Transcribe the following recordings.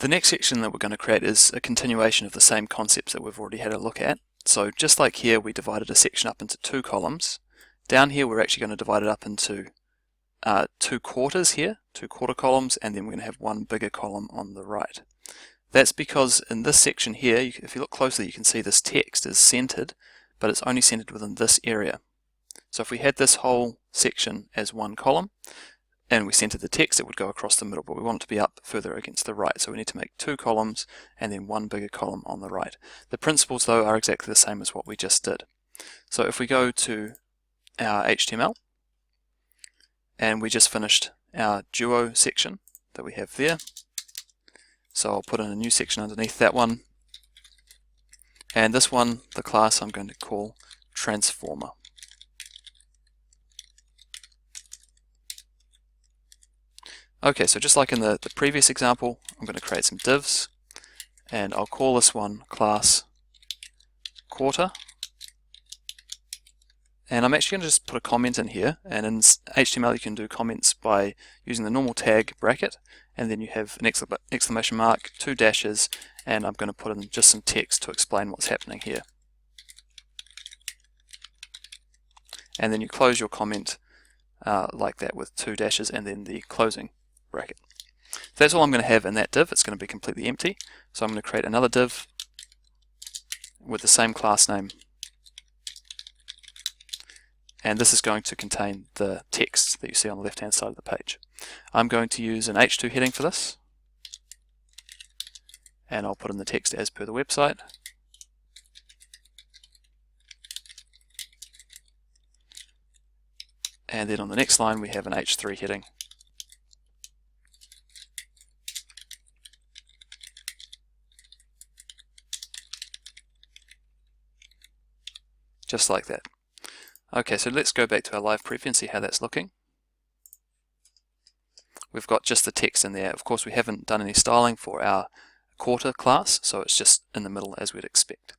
The next section that we're going to create is a continuation of the same concepts that we've already had a look at. So just like here, we divided a section up into two columns. Down here, we're actually going to divide it up into two quarters here, two quarter columns, and then we're going to have one bigger column on the right. That's because in this section here, if you look closely, you can see this text is centered, but it's only centered within this area. So if we had this whole section as one column, and we centered the text, it would go across the middle, but we want it to be up further against the right. So we need to make two columns and then one bigger column on the right. The principles, though, are exactly the same as what we just did. So if we go to our HTML, and we just finished our duo section that we have there. So I'll put in a new section underneath that one. And this one, the class, I'm going to call Transformer. Okay, so just like in the previous example, I'm going to create some divs, and I'll call this one class quarter. And I'm actually going to just put a comment in here, and in HTML you can do comments by using the normal tag bracket, and then you have an exclamation mark, two dashes, and I'm going to put in just some text to explain what's happening here. And then you close your comment like that with two dashes and then the closing bracket. So that's all I'm going to have in that div. It's going to be completely empty. So I'm going to create another div with the same class name, and this is going to contain the text that you see on the left hand side of the page. I'm going to use an H2 heading for this, and I'll put in the text as per the website. And then on the next line we have an H3 heading. Just like that. Okay, so let's go back to our live preview and see how that's looking. We've got just the text in there. Of course, we haven't done any styling for our quarter class, so it's just in the middle as we'd expect.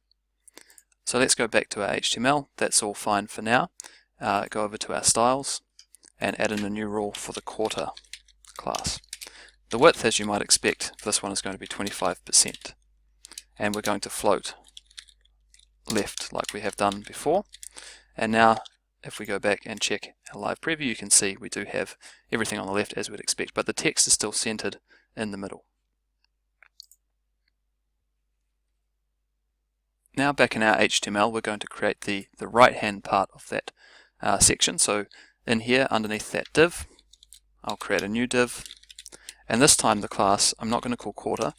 So let's go back to our HTML. That's all fine for now. Go over to our styles and add in a new rule for the quarter class. The width, as you might expect, for this one is going to be 25%. And we're going to float left like we have done before. And now if we go back and check our live preview, you can see we do have everything on the left as we'd expect, but the text is still centered in the middle. Now back in our HTML, we're going to create the right hand part of that section. So in here underneath that div, I'll create a new div, and this time the class I'm not going to call quarter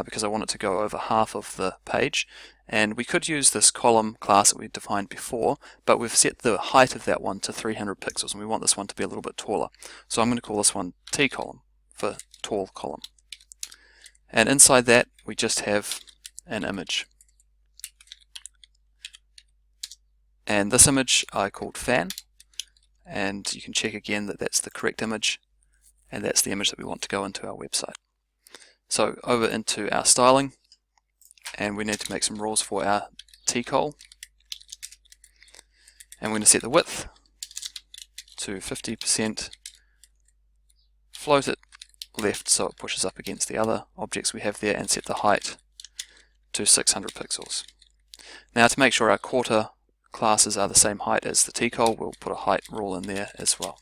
because I want it to go over half of the page. And we could use this column class that we defined before, but we've set the height of that one to 300 pixels, and we want this one to be a little bit taller. So I'm going to call this one T column for tall column. And inside that we just have an image. And this image I called fan, and you can check again that that's the correct image, and that's the image that we want to go into our website. So over into our styling, and we need to make some rules for our T-col, and we're going to set the width to 50%, float it left so it pushes up against the other objects we have there, and set the height to 600 pixels. Now to make sure our quarter classes are the same height as the T-col, we'll put a height rule in there as well.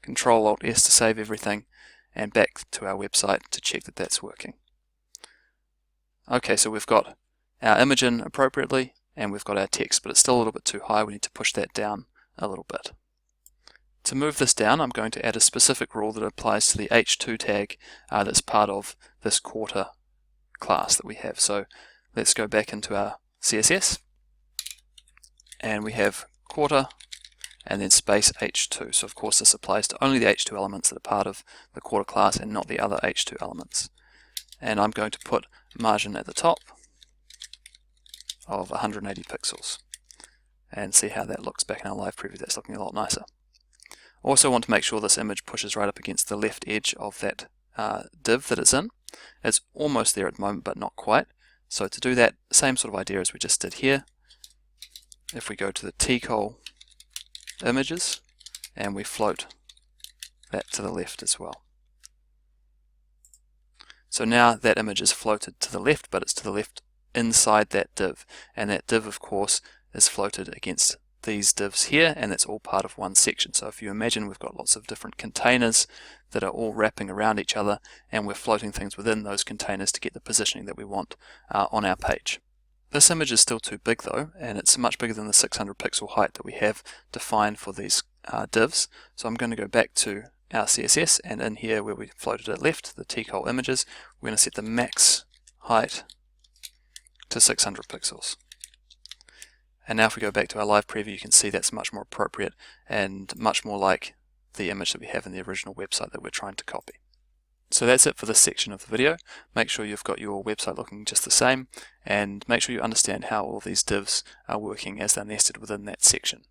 Control-Alt-S to save everything, and back to our website to check that that's working. Okay, so we've got our image in appropriately, and we've got our text, but it's still a little bit too high. We need to push that down a little bit. To move this down, I'm going to add a specific rule that applies to the H2 tag that's part of this quarter class that we have. So let's go back into our CSS, and we have quarter and then space H2. So of course this applies to only the H2 elements that are part of the quarter class and not the other H2 elements. And I'm going to put margin at the top of 180 pixels and see how that looks back in our live preview. That's looking a lot nicer. Also want to make sure this image pushes right up against the left edge of that div that it's in. It's almost there at the moment, but not quite. So to do that, same sort of idea as we just did here. If we go to the T-col images and we float that to the left as well. So now that image is floated to the left, but it's to the left inside that div, and that div of course is floated against these divs here, and that's all part of one section. So if you imagine we've got lots of different containers that are all wrapping around each other, and we're floating things within those containers to get the positioning that we want on our page. This image is still too big though, and it's much bigger than the 600 pixel height that we have defined for these divs. So I'm going to go back to our CSS, and in here where we floated it left, the tcol images, we're going to set the max height to 600 pixels. And now if we go back to our live preview, you can see that's much more appropriate and much more like the image that we have in the original website that we're trying to copy. So that's it for this section of the video. Make sure you've got your website looking just the same, and make sure you understand how all these divs are working as they're nested within that section.